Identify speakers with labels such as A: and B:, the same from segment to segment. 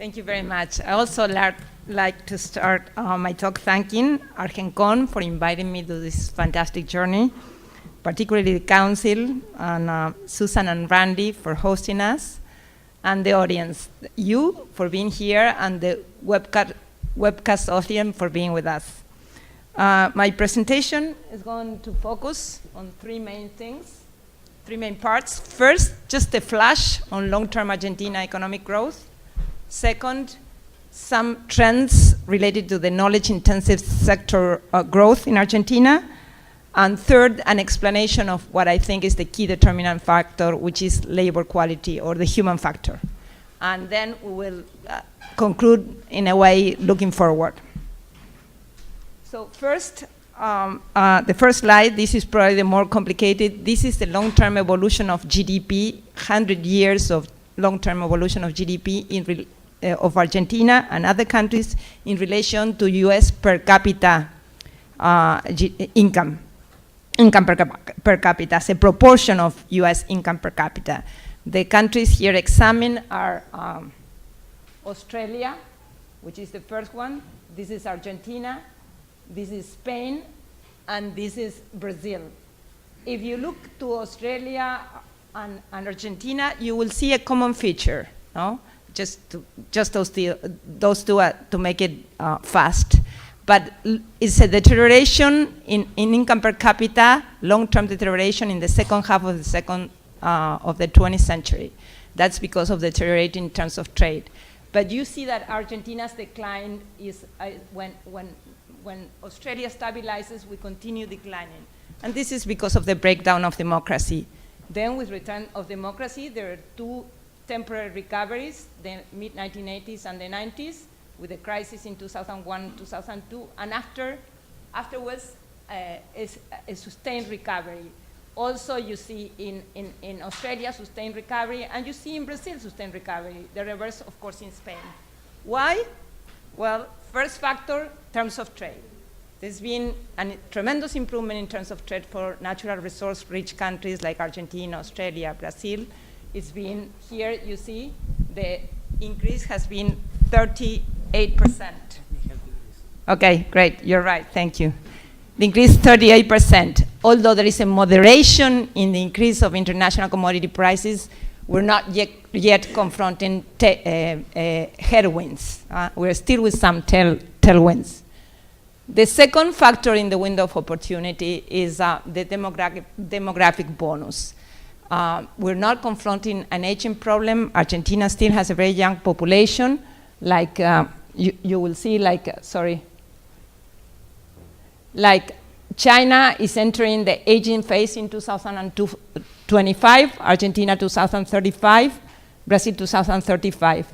A: Thank you very much. I also like to start my talk thanking ARGENCON for inviting me to this fantastic journey, particularly the Council, and Susan and Randy for hosting us, and the audience, you for being here, and the webcast audience for being with us. My presentation is going to focus on three main parts. First, just a flash on long-term Argentina economic growth. Second, some trends related to the knowledge-intensive sector growth in Argentina. And third, an explanation of what I think is the key determinant factor, which is labor quality, or the human factor. And then we will conclude in a way looking forward. So first, the first slide, this is probably the more complicated. This is the long-term evolution of GDP, 100 years of long-term evolution of GDP of Argentina and other countries in relation to US per capita income per capita, as a proportion of US income per capita. The countries here examined are Australia, which is the first one. This is Argentina. This is Spain, and this is Brazil. If you look to Australia and Argentina, you will see a common feature, no? Just those two to make it fast. But it's a deterioration in income per capita, long-term deterioration in the second half of the 20th century. That's because of deteriorating in terms of trade. But you see that Argentina's decline is when Australia stabilizes, we continue declining. And this is because of the breakdown of democracy. Then with return of democracy, there are two temporary recoveries, the mid-1980s and the 90s, with the crisis in 2001, 2002, and afterwards is a sustained recovery. Also, you see in Australia sustained recovery, and you see in Brazil sustained recovery, the reverse, of course, in Spain. Why? Well, first factor, terms of trade. There's been a tremendous improvement in terms of trade for natural resource-rich countries like Argentina, Australia, Brazil. It's been, here you see, the increase has been 38%. Okay, great, you're right, thank you. The increase 38%. Although there is a moderation in the increase of international commodity prices, we're not yet confronting headwinds. We're still with some tailwinds. The second factor in the window of opportunity is the demographic bonus. We're not confronting an aging problem. Argentina still has a very young population. Like you will see, like China is entering the aging phase in 2025, Argentina 2035, Brazil 2035.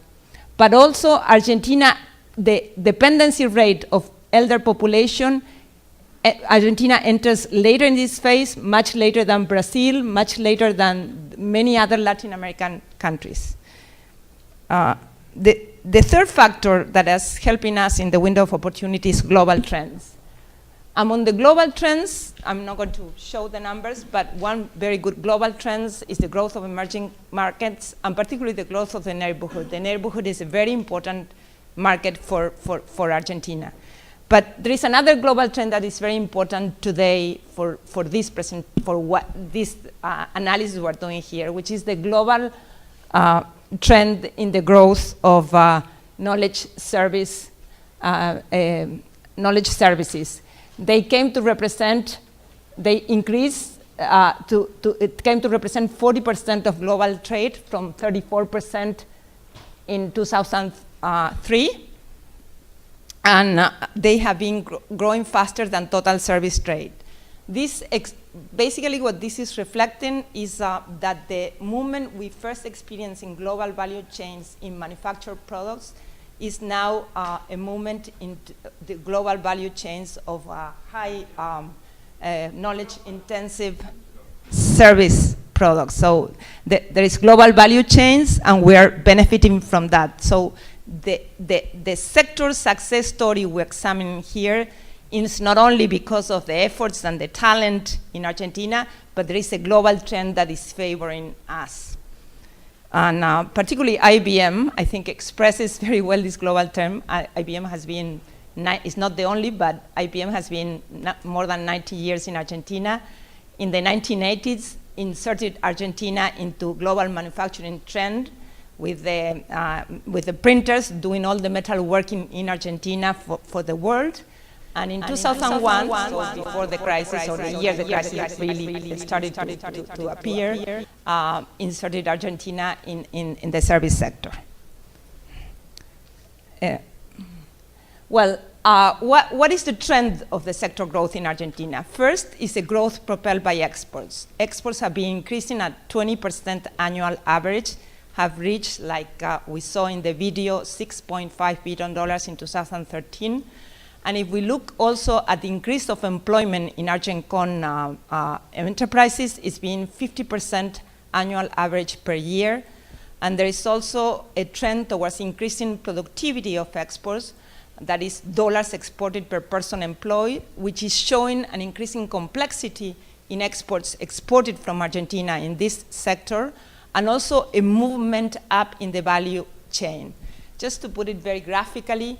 A: But also Argentina, the dependency rate of elder population, Argentina enters later in this phase, much later than Brazil, much later than many other Latin American countries. The third factor that is helping us in the window of opportunity is global trends. Among the global trends, I'm not going to show the numbers, but one very good global trend is the growth of emerging markets, and particularly the growth of the neighborhood. The neighborhood is a very important market for Argentina. But there is another global trend that is very important today for what this analysis we're doing here, which is the global trend in the growth of knowledge services. They came to represent, it came to represent 40% of global trade from 34% in 2003. And they have been growing faster than total service trade. Basically what this is reflecting is that the movement we first experienced in global value chains in manufactured products is now a movement in the global value chains of high knowledge-intensive service products. So there is global value chains, and we are benefiting from that. So the sector success story we're examining here is not only because of the efforts and the talent in Argentina, but there is a global trend that is favoring us. And particularly IBM, I think, expresses very well this global term. IBM has been, it's not the only, but IBM has been more than 90 years in Argentina. In the 1980s, inserted Argentina into global manufacturing trend with the printers doing all the metal work in Argentina for the world. And in 2001, so before the crisis, or the year the crisis really started to appear, inserted Argentina in the service sector. What is the trend of the sector growth in Argentina? First is a growth propelled by exports. Exports have been increasing at 20% annual average, have reached, like we saw in the video, $6.5 billion in 2013. And if we look also at the increase of employment in ARGENCON enterprises, it's been 50% annual average per year. And there is also a trend towards increasing productivity of exports, that is dollars exported per person employed, which is showing an increasing complexity in exports exported from Argentina in this sector, and also a movement up in the value chain. Just to put it very graphically,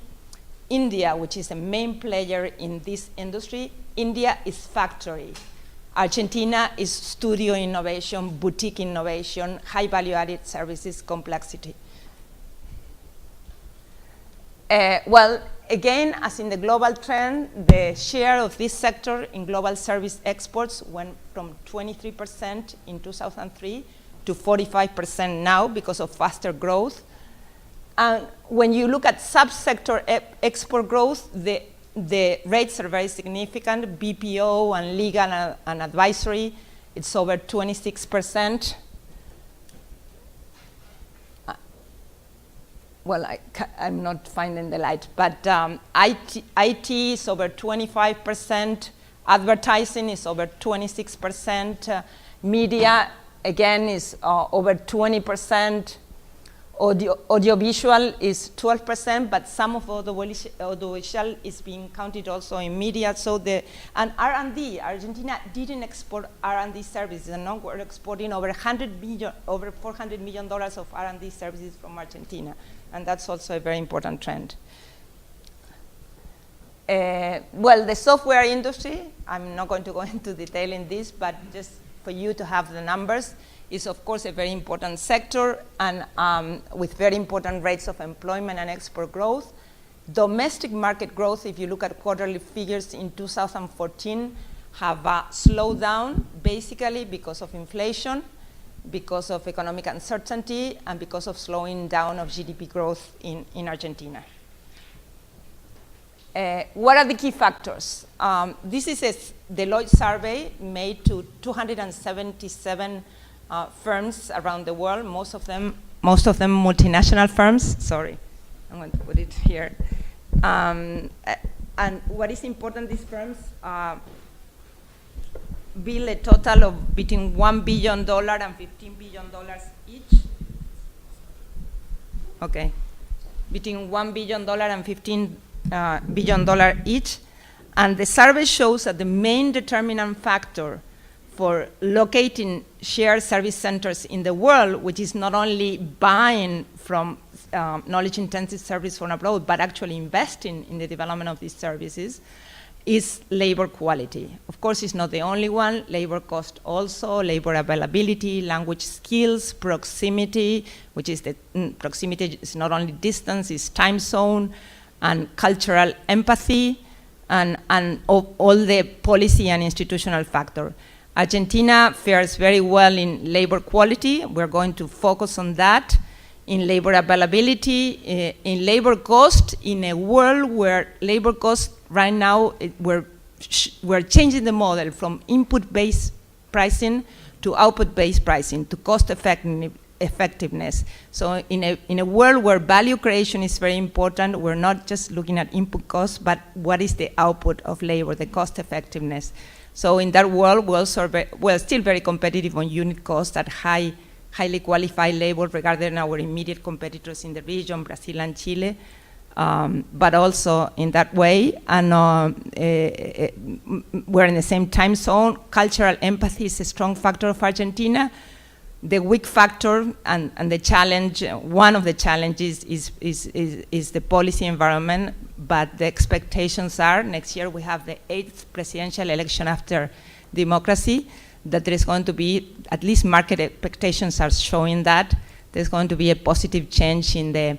A: India, which is a main player in this industry, India is factory. Argentina is studio innovation, boutique innovation, high value added services, complexity. Again, as in the global trend, the share of this sector in global service exports went from 23% in 2003 to 45% now because of faster growth. And when you look at subsector export growth, the rates are very significant. BPO and legal and advisory, it's over 26%. I'm not finding the light, but IT is over 25%, advertising is over 26%, media, again, is over 20%, audiovisual is 12%, but some of audiovisual is being counted also in media. And R&D, Argentina didn't export R&D services, and now we're exporting over $400 million of R&D services from Argentina. And that's also a very important trend. The software industry, I'm not going to go into detail in this, but just for you to have the numbers, is of course a very important sector, and with very important rates of employment and export growth. Domestic market growth, if you look at quarterly figures in 2014, have slowed down basically because of inflation, because of economic uncertainty, and because of slowing down of GDP growth in Argentina. What are the key factors? This is a Deloitte survey made to 277 firms around the world, most of them multinational firms. Sorry, I'm going to put it here. And what is important, these firms bill a total of between $1 billion and $15 billion each. Okay, between $1 billion and $15 billion each. And the survey shows that the main determinant factor for locating shared service centers in the world, which is not only buying from knowledge-intensive service from abroad, but actually investing in the development of these services, is labor quality. Of course, it's not the only one. Labor cost also, labor availability, language skills, proximity, which is proximity is not only distance, it's time zone, and cultural empathy, and all the policy and institutional factor. Argentina fares very well in labor quality. We're going to focus on that. In labor availability, in labor cost, in a world where labor cost right now, we're changing the model from input-based pricing to output-based pricing, to cost effectiveness. So in a world where value creation is very important, we're not just looking at input costs, but what is the output of labor, the cost effectiveness. So in that world, we're still very competitive on unit cost at highly qualified labor regarding our immediate competitors in the region, Brazil and Chile, but also in that way. And we're in the same time zone. Cultural empathy is a strong factor of Argentina. The weak factor and the challenge, one of the challenges is the policy environment, but the expectations are next year we have the 8th presidential election after democracy, that there is going to be, at least market expectations are showing that, there's going to be a positive change in the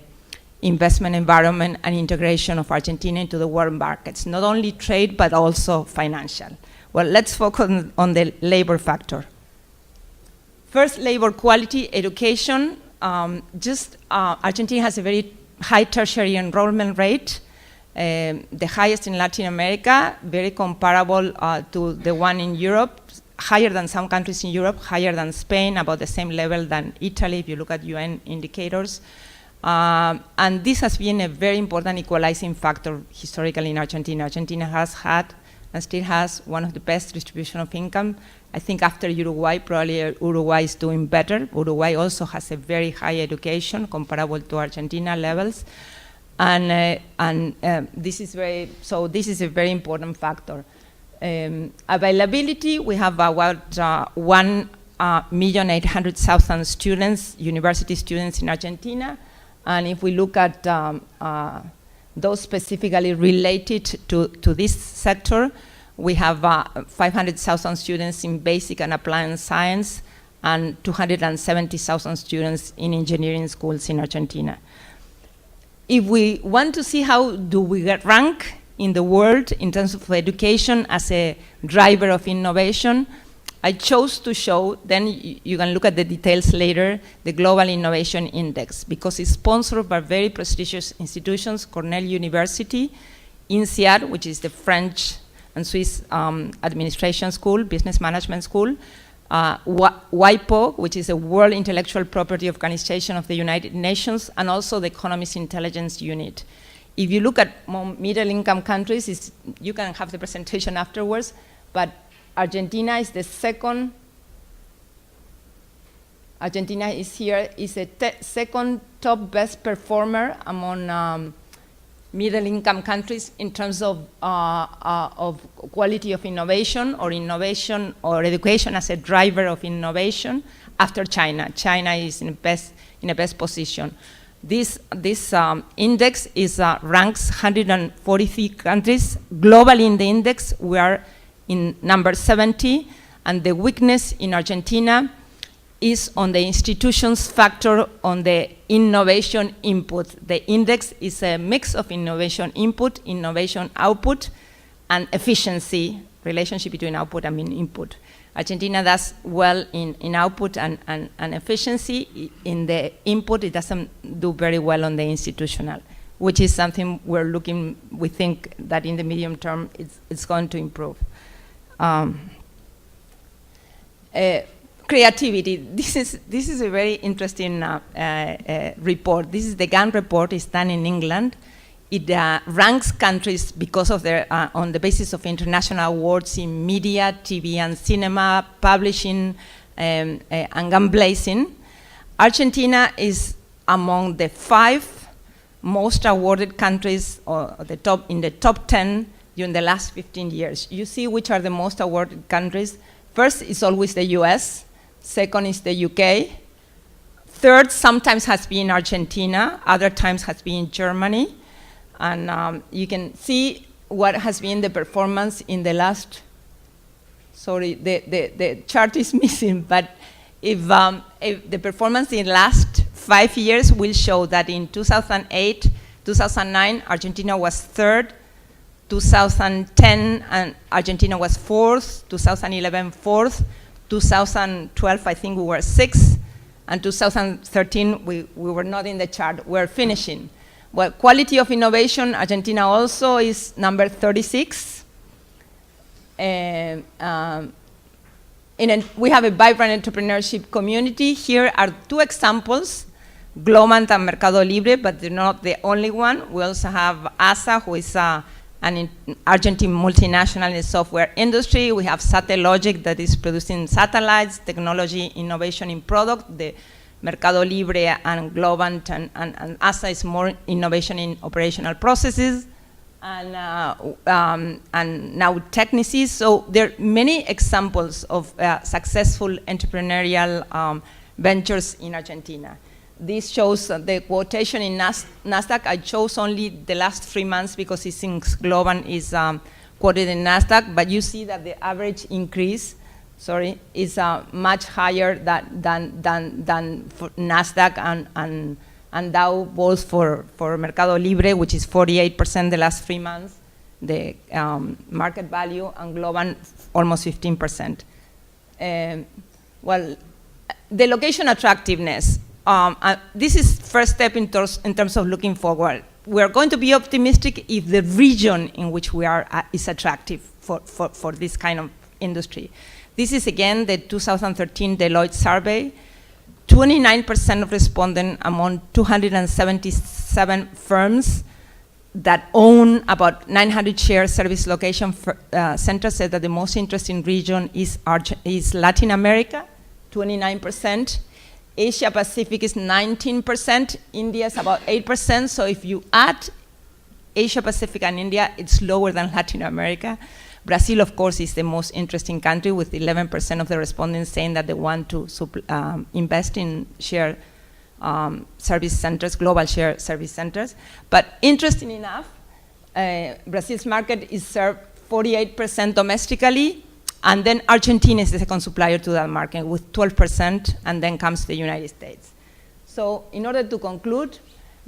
A: investment environment and integration of Argentina into the world markets, not only trade, but also financial. Well, let's focus on the labor factor. First, labor quality, education. Argentina has a very high tertiary enrollment rate, the highest in Latin America, very comparable to the one in Europe, higher than some countries in Europe, higher than Spain, about the same level than Italy, if you look at UN indicators. And this has been a very important equalizing factor historically in Argentina. Argentina has had and still has one of the best distribution of income. I think after Uruguay, probably Uruguay is doing better. Uruguay also has a very high education comparable to Argentina levels. And this is this is a very important factor. Availability, we have about 1,800,000 students, university students in Argentina. And if we look at those specifically related to this sector, we have 500,000 students in basic and applied science and 270,000 students in engineering schools in Argentina. If we want to see how do we rank in the world in terms of education as a driver of innovation, I chose to show, then you can look at the details later, the Global Innovation Index, because it's sponsored by very prestigious institutions, Cornell University, INSEAD, which is the French and Swiss administration school, business management school, WIPO, which is a World Intellectual Property Organization of the United Nations, and also the Economist Intelligence Unit. If you look at middle-income countries, you can have the presentation afterwards, but Argentina is the second. Argentina is here, is a second top best performer among middle-income countries in terms of quality of innovation or education as a driver of innovation after China. China is in a best position. This index ranks 143 countries. Globally in the index, we are in number 70, and the weakness in Argentina is on the institutions factor on the innovation input. The index is a mix of innovation input, innovation output, and efficiency, relationship between output and input. Argentina does well in output and efficiency. In the input, it doesn't do very well on the institutional, which is something we think that in the medium term it's going to improve. Creativity. This is a very interesting report. This is the GAN report. It's done in England. It ranks countries because of their on the basis of international awards in media, TV, and cinema, publishing, and gun blazing. Argentina is among the 5 most awarded countries, or in the top 10 during the last 15 years. You see which are the most awarded countries. First is always the US. Second is the UK. Third sometimes has been Argentina. Other times has been Germany. And you can see what has been the performance in the last, sorry, the chart is missing, but if the performance in the last 5 years will show that in 2008, 2009, Argentina was 3rd, 2010, and Argentina was 4th, 2011, 4th, 2012, I think we were 6th, and 2013, we were not in the chart, we're finishing. Well, quality of innovation, Argentina also is number 36. We have a vibrant entrepreneurship community. Here are 2 examples, Globant and Mercado Libre, but they're not the only one. We also have ASA, who is an Argentine multinational in the software industry. We have Satellogic that is producing satellites, technology, innovation in product. The Mercado Libre and Globant and ASA is more innovation in operational processes. And now Technicis. So there are many examples of successful entrepreneurial ventures in Argentina. This shows the quotation in NASDAQ. I chose only the last 3 months because it thinks Globan is quoted in NASDAQ, but you see that the average increase, is much higher than for NASDAQ and Dow, both for Mercado Libre, which is 48% the last 3 months, the market value, and Globan almost 15%. Well, the location attractiveness. This is first step in terms of looking forward. We are going to be optimistic if the region in which we are is attractive for this kind of industry. This is again the 2013 Deloitte survey. 29% of respondents among 277 firms that own about 900 shared service location centers said that the most interesting region is Latin America, 29%. Asia Pacific is 19%, India is about 8%, so if you add Asia Pacific and India, it's lower than Latin America. Brazil, of course, is the most interesting country, with 11% of the respondents saying that they want to invest in shared service centers, global shared service centers. But interesting enough, Brazil's market is served 48% domestically, and then Argentina is the second supplier to that market with 12%, and then comes the United States. So in order to conclude,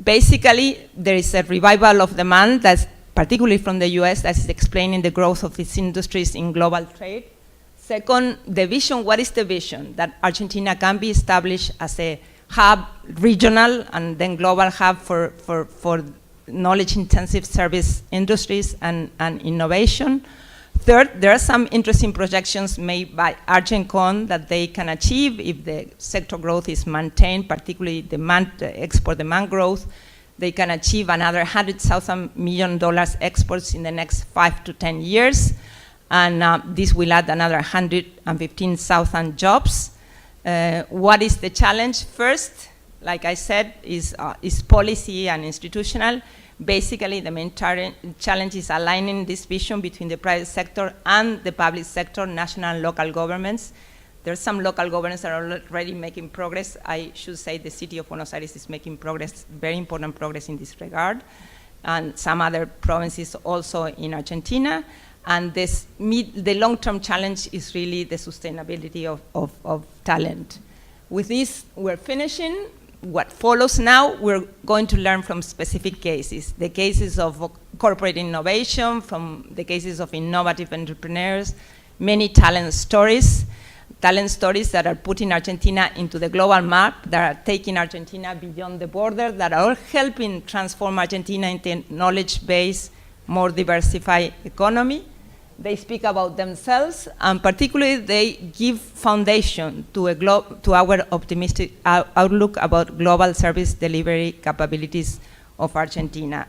A: basically there is a revival of demand that's particularly from the US that is explaining the growth of these industries in global trade. Second, the vision, what is the vision? That Argentina can be established as a hub, regional and then global hub for knowledge-intensive service industries and innovation. Third, there are some interesting projections made by ARGENCON that they can achieve if the sector growth is maintained, particularly export demand growth. They can achieve another $100,000 million exports in the next 5 to 10 years. And this will add another 115,000 jobs. What is the challenge? First, like I said, is policy and institutional. Basically, the main challenge is aligning this vision between the private sector and the public sector, national and local governments. There are some local governments that are already making progress. I should say the city of Buenos Aires is making progress, very important progress in this regard, and some other provinces also in Argentina. And the long-term challenge is really the sustainability of talent. With this, we're finishing. What follows now, we're going to learn from specific cases. The cases of corporate innovation, from the cases of innovative entrepreneurs, many talent stories that are putting Argentina into the global map, that are taking Argentina beyond the border, that are all helping transform Argentina into a knowledge-based, more diversified economy. They speak about themselves, and particularly they give foundation to our optimistic outlook about global service delivery capabilities of Argentina.